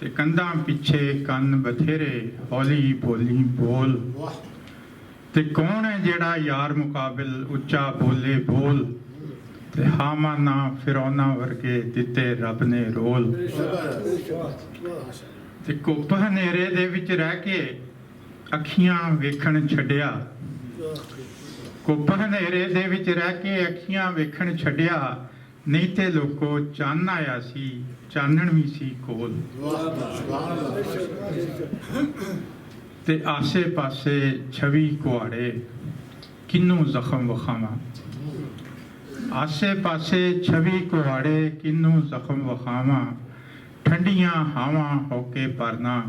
ਤੇ ਕੰਧਾਂ ਪਿੱਛੇ ਕੰਨ ਬਥੇਰੇ ਹੌਲੀ ਬੋਲੀ ਬੋਲ ਤੇ ਕੌਣ ਹੈ ਜਿਹੜਾ ਯਾਰ ਮੁਕਾਬਲ ਉੱਚਾ ਬੋਲੇ ਬੋਲ ਤੇ ਹਾਮਾਨਾ ਫਿਰੌਨਾ ਵਰਗੇ ਦਿੱਤੇ ਰੱਬ ਨੇ ਰੋਲ ਤੇ ਕੁੱਪ ਹਨੇਰੇ ਦੇ ਵਿੱਚ ਰਹਿ ਕੇ ਅੱਖੀਆਂ ਵੇਖਣ ਛੱਡਿਆ ਕੁੱਪ ਹਨੇਰੇ ਦੇ ਵਿੱਚ ਰਹਿ ਕੇ ਅੱਖੀਆਂ ਵੇਖਣ ਛੱਡਿਆ ਨਹੀਂ ਤੇ ਲੋਕੋ ਚੰਨ ਆਇਆ ਸੀ ਚਾਨਣ ਵੀ ਸੀ ਕੋਲ ਤੇ ਆਸੇ ਪਾਸੇ ਛਵੀ ਕੁਹਾੜੇ ਕਿੰਨੂੰ ਜ਼ਖਮ ਵਖਾਵਾਂ ਆਸੇ ਪਾਸੇ ਛਵੀ ਕੁਹਾੜੇ ਕਿੰਨੂੰ ਜ਼ਖਮ ਵਖਾਵਾਂ ਠੰਡੀਆਂ ਹਵਾਂ ਹੋ ਕੇ ਪਰਨਾ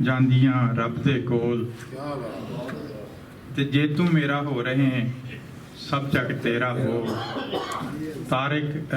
ਜਾਂਦੀਆਂ ਰੱਬ ਦੇ ਕੋਲ ਤੇ ਜੇ ਤੂੰ ਮੇਰਾ ਹੋ ਰਹੇ ਸਭ ਜਗ ਤੇਰਾ ਹੋ ਤਾਰਿਕ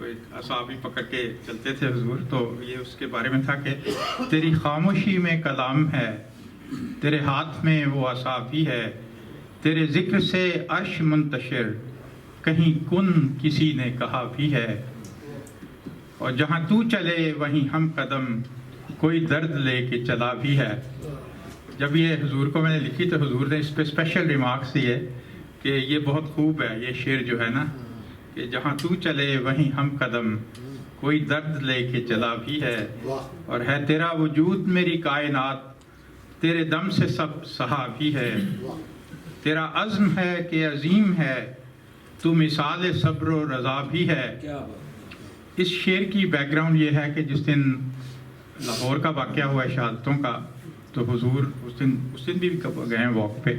کوئی اعصابی پکڑ کے چلتے تھے حضور، تو یہ اس کے بارے میں تھا کہ تیری خاموشی میں کلام ہے، تیرے ہاتھ میں وہ عصا بھی ہے، تیرے ذکر سے عرش منتشر، کہیں کن کسی نے کہا بھی ہے، اور جہاں تو چلے وہیں ہم قدم، کوئی درد لے کے چلا بھی ہے۔ جب یہ حضور کو میں نے لکھی تو حضور نے اس پہ اسپیشل ریمارکس دیے کہ یہ بہت خوب ہے یہ شعر جو ہے نا، کہ جہاں تو چلے وہیں ہم قدم، کوئی درد لے کے چلا بھی ہے، اور ہے تیرا وجود میری کائنات، تیرے دم سے سب سہا بھی ہے، تیرا عزم ہے کہ عظیم ہے، تو مثال صبر و رضا بھی ہے۔ اس شعر کی بیک گراؤنڈ یہ ہے کہ جس دن لاہور کا واقعہ ہوا ہے شہادتوں کا، تو حضور اس دن بھی گئے ہیں واک پہ،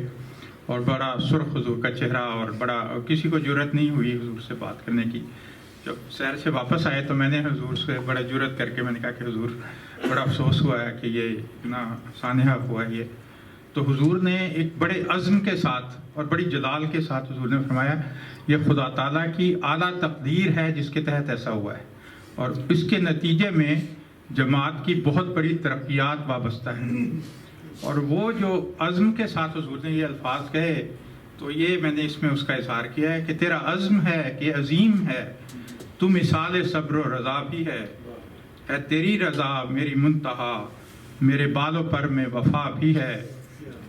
اور بڑا سرخ حضور کا چہرہ، اور بڑا کسی کو جرت نہیں ہوئی حضور سے بات کرنے کی۔ جب سیر سے واپس آئے تو میں نے حضور سے بڑا جرت کر کے میں نے کہا کہ حضور بڑا افسوس ہوا ہے کہ یہ اتنا سانحہ ہوا ہے یہ۔ تو حضور نے ایک بڑے عزم کے ساتھ اور بڑی جلال کے ساتھ حضور نے فرمایا یہ خدا تعالیٰ کی اعلیٰ تقدیر ہے جس کے تحت ایسا ہوا ہے، اور اس کے نتیجے میں جماعت کی بہت بڑی ترقیات وابستہ ہیں۔ اور وہ جو عزم کے ساتھ حضور نے یہ الفاظ کہے تو یہ میں نے اس میں اس کا اظہار کیا ہے کہ تیرا عزم ہے کہ عظیم ہے، تو مثال صبر و رضا بھی ہے تیری رضا میری منتہا، میرے بالوں پر میں وفا بھی ہے،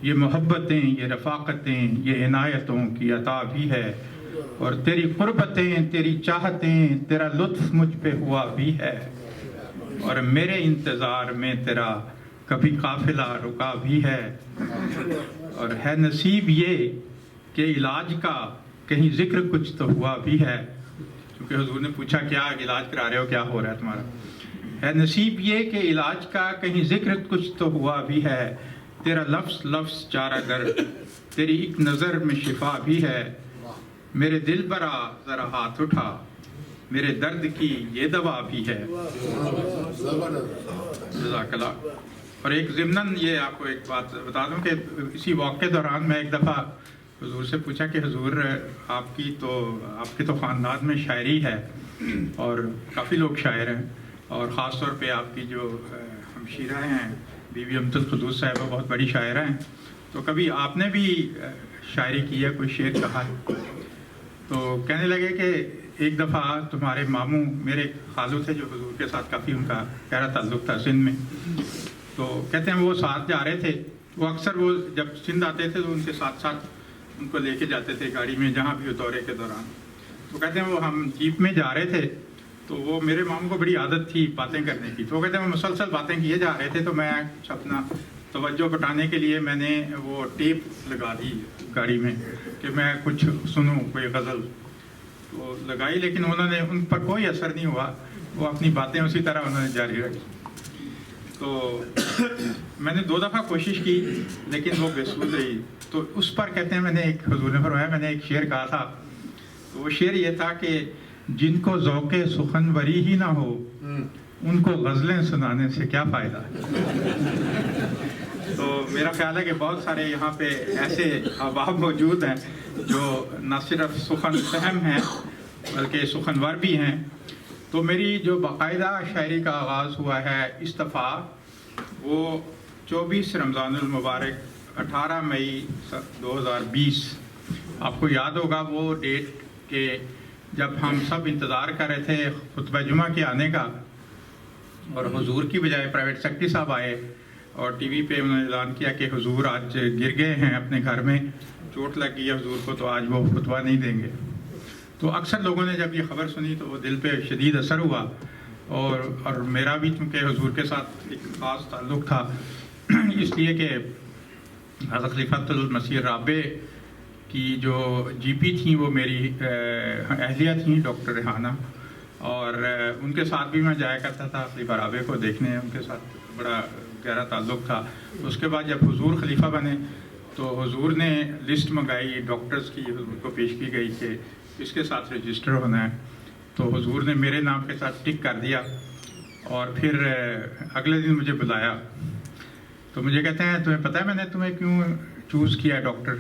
یہ محبتیں یہ رفاقتیں یہ عنایتوں کی عطا بھی ہے، اور تیری قربتیں تیری چاہتیں تیرا لطف مجھ پہ ہوا بھی ہے، اور میرے انتظار میں تیرا کبھی قافلہ رکا بھی ہے، اور ہے نصیب یہ کہ علاج کا کہیں ذکر کچھ تو ہوا بھی ہے، کیونکہ حضور نے پوچھا کیا علاج کرا رہے ہو کیا ہو رہا ہے تمہارا، ہے نصیب یہ کہ علاج کا کہیں ذکر کچھ تو ہوا بھی ہے، تیرا لفظ لفظ چارہ گر، تیری ایک نظر میں شفا بھی ہے، میرے دل برا ذرا ہاتھ اٹھا، میرے درد کی یہ دوا بھی ہے۔ جزاک اللہ۔ اور ایک ضمناً یہ آپ کو ایک بات بتا دوں کہ اسی واقعے کے دوران میں ایک دفعہ حضور سے پوچھا کہ حضور آپ کے تو خاندان میں شاعری ہے اور کافی لوگ شاعر ہیں، اور خاص طور پہ آپ کی جو ہمشیرہ ہیں بی بی امت القدوس صاحبہ بہت بڑی شاعرہ ہیں، تو کبھی آپ نے بھی شاعری کی ہے، کوئی شعر کہا ہے؟ تو کہنے لگے کہ ایک دفعہ تمہارے ماموں میرے خالو تھے جو حضور کے ساتھ کافی ان کا گہرا تعلق تھا سندھ میں، تو کہتے ہیں وہ ساتھ جا رہے تھے، وہ اکثر وہ جب سندھ آتے تھے تو ان کے ساتھ ساتھ ان کو لے کے جاتے تھے گاڑی میں جہاں بھی دورے کے دوران، تو کہتے ہیں وہ ہم جیپ میں جا رہے تھے تو وہ میرے ماموں کو بڑی عادت تھی باتیں کرنے کی، تو وہ کہتے ہیں وہ مسلسل باتیں کیے جا رہے تھے، تو میں اپنا توجہ بٹانے کے لیے میں نے وہ ٹیپ لگا دی گاڑی میں کہ میں کچھ سنوں کوئی غزل، تو لگائی، لیکن انہوں نے ان پر کوئی اثر نہیں ہوا، وہ اپنی باتیں اسی طرح انہوں نے جاری رکھی۔ تو میں نے 2 دفعہ کوشش کی لیکن وہ بے سود رہی، تو اس پر کہتے ہیں میں نے ایک حضور نے فرمایا میں نے ایک شعر کہا تھا، تو وہ شعر یہ تھا کہ جن کو ذوق سخنوری ہی نہ ہو ان کو غزلیں سنانے سے کیا فائدہ۔ تو میرا خیال ہے کہ بہت سارے یہاں پہ ایسے احباب موجود ہیں جو نہ صرف سخن فہم ہیں بلکہ سخنور بھی ہیں۔ تو میری جو باقاعدہ شاعری کا آغاز ہوا ہے استفاء، وہ 24 رمضان المبارک 18 مئی 2020، آپ کو یاد ہوگا وہ ڈیٹ کہ جب ہم سب انتظار کر رہے تھے خطبہ جمعہ کے آنے کا، اور حضور کی بجائے پرائیویٹ سیکرٹری صاحب آئے اور ٹی وی پہ انہوں نے اعلان کیا کہ حضور آج گر گئے ہیں اپنے گھر میں، چوٹ لگ گئی ہے حضور کو، تو آج وہ خطبہ نہیں دیں گے۔ تو اکثر لوگوں نے جب یہ خبر سنی تو وہ دل پہ شدید اثر ہوا، اور میرا بھی چونکہ حضور کے ساتھ ایک خاص تعلق تھا، اس لیے کہ حضرت خلیفۃ المسیح رابع کی جو جی پی تھیں وہ میری اہلیہ تھیں ڈاکٹر ریحانہ، اور ان کے ساتھ بھی میں جایا کرتا تھا خلیفہ رابع کو دیکھنے، ان کے ساتھ بڑا گہرا تعلق تھا۔ اس کے بعد جب حضور خلیفہ بنے تو حضور نے لسٹ منگائی ڈاکٹرز کی، حضور کو پیش کی گئی کہ اس کے ساتھ رجسٹر ہونا ہے، تو حضور نے میرے نام کے ساتھ ٹک کر دیا، اور پھر اگلے دن مجھے بلایا، تو مجھے کہتے ہیں تمہیں پتہ ہے میں نے تمہیں کیوں چوز کیا ہے ڈاکٹر؟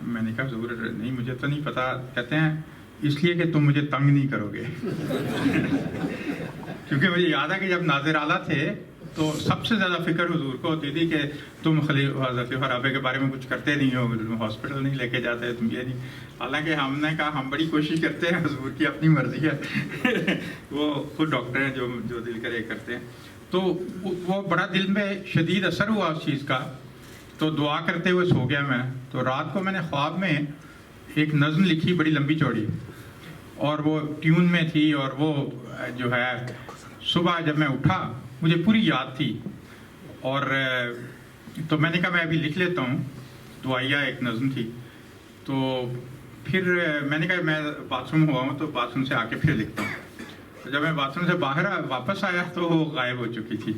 میں نے کہا حضور نہیں مجھے تو نہیں پتا۔ کہتے ہیں اس لیے کہ تم مجھے تنگ نہیں کرو گے کیونکہ مجھے یاد ہے کہ جب ناظر اعلیٰ تھے تو سب سے زیادہ فکر حضور کو ہوتی تھی کہ تم حضرت خرابے کے بارے میں کچھ کرتے نہیں ہو، ہاسپٹل نہیں لے کے جاتے، تم یہ نہیں. حالانکہ ہم نے کہا ہم بڑی کوشش کرتے ہیں، حضور کی اپنی مرضی ہے وہ خود ڈاکٹر ہیں جو دل کرے کرتے ہیں. تو وہ بڑا دل میں شدید اثر ہوا اس چیز کا. تو دعا کرتے ہوئے سو گیا میں. تو رات کو میں نے خواب میں ایک نظم لکھی بڑی لمبی چوڑی، اور وہ ٹیون میں تھی، اور وہ جو ہے صبح جب میں اٹھا مجھے پوری یاد تھی. اور تو میں نے کہا میں ابھی لکھ لیتا ہوں. دعائیہ ایک نظم تھی. تو پھر میں نے کہا میں باتھ روم ہوا ہوں تو باتھ روم سے آ کے پھر لکھتا ہوں. تو جب میں باتھ روم سے باہر واپس آیا تو وہ غائب ہو چکی تھی.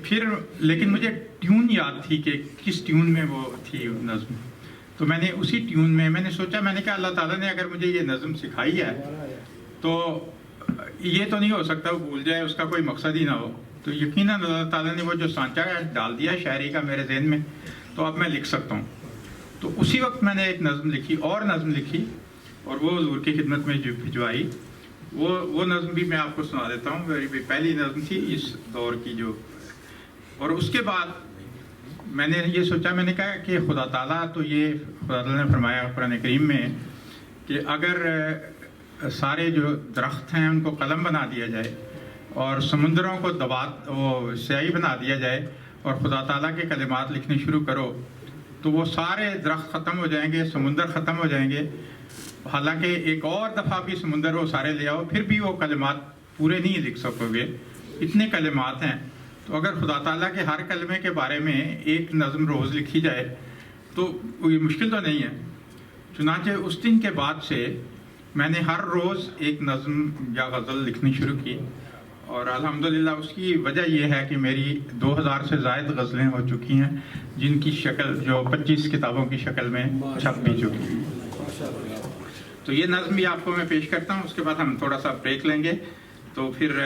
پھر لیکن مجھے ٹیون یاد تھی کہ کس ٹیون میں وہ تھی نظم. تو میں نے اسی ٹیون میں نے سوچا، میں نے کہا اللہ تعالیٰ نے اگر مجھے یہ نظم سکھائی ہے تو یہ تو نہیں ہو سکتا وہ بھول جائے، اس کا کوئی مقصد ہی نہ ہو. تو یقیناً اللہ تعالیٰ نے وہ جو سانچہ ڈال دیا شاعری کا میرے ذہن میں، تو اب میں لکھ سکتا ہوں. تو اسی وقت میں نے ایک نظم لکھی، اور نظم لکھی، اور وہ حضور کی خدمت میں جو بھجوائی. وہ نظم بھی میں آپ کو سنا دیتا ہوں. میری پہلی نظم تھی اس دور کی جو. اور اس کے بعد میں نے یہ سوچا، میں نے کہا کہ خدا تعالیٰ تو یہ خدا تعالیٰ نے فرمایا قرآن کریم میں کہ اگر سارے جو درخت ہیں ان کو قلم بنا دیا جائے اور سمندروں کو وہ سیاہی بنا دیا جائے اور خدا تعالیٰ کے کلمات لکھنے شروع کرو تو وہ سارے درخت ختم ہو جائیں گے، سمندر ختم ہو جائیں گے. حالانکہ ایک اور دفعہ بھی سمندر وہ سارے لے آؤ پھر بھی وہ کلمات پورے نہیں لکھ سکو گے، اتنے کلمات ہیں. تو اگر خدا تعالیٰ کے ہر کلمے کے بارے میں ایک نظم روز لکھی جائے تو یہ مشکل تو نہیں ہے. چنانچہ اس دن کے بعد سے میں نے ہر روز ایک نظم یا غزل لکھنی شروع کی، اور الحمدللہ اس کی وجہ یہ ہے کہ میری 2000 سے زائد غزلیں ہو چکی ہیں جن کی شکل جو 25 کتابوں کی شکل میں چھپ بھی چکی ہیں. تو یہ نظم بھی آپ کو میں پیش کرتا ہوں، اس کے بعد ہم تھوڑا سا بریک لیں گے. تو پھر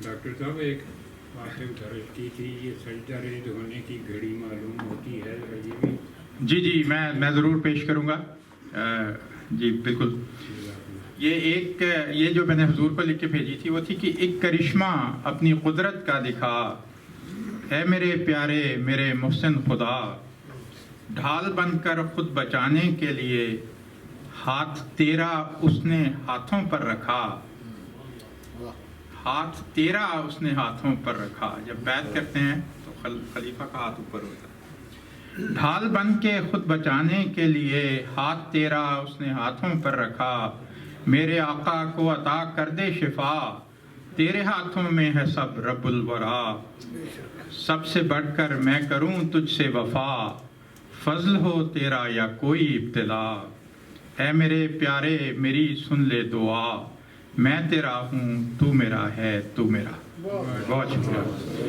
ڈاکٹر صاحب ایک بات درج کی تھی، یہ سجدہ ریز ہونے کی گھڑی معلوم ہوتی ہے عجیبی. جی میں ضرور پیش کروں گا. جی بالکل. یہ جو میں نے حضور کو لکھ کے بھیجی تھی وہ تھی کہ ایک کرشمہ اپنی قدرت کا دکھا، اے میرے پیارے میرے محسن خدا، ڈھال بن کر خود بچانے کے لیے ہاتھ تیرا اس نے ہاتھوں پر رکھا. ہاتھ تیرا اس نے ہاتھوں پر رکھا. جب بیعت کرتے ہیں تو خلیفہ کا ہاتھ اوپر ہوتا ہے. ڈھال بن کے خود بچانے کے لیے ہاتھ تیرا اس نے ہاتھوں پر رکھا. میرے آقا کو عطا کر دے شفا، تیرے ہاتھوں میں ہے سب رب الورا. سب سے بڑھ کر میں کروں تجھ سے وفا، فضل ہو تیرا یا کوئی ابتلا. اے میرے پیارے میری سن لے دعا، میں تیرا ہوں تو میرا ہے تو میرا. بہت شکریہ.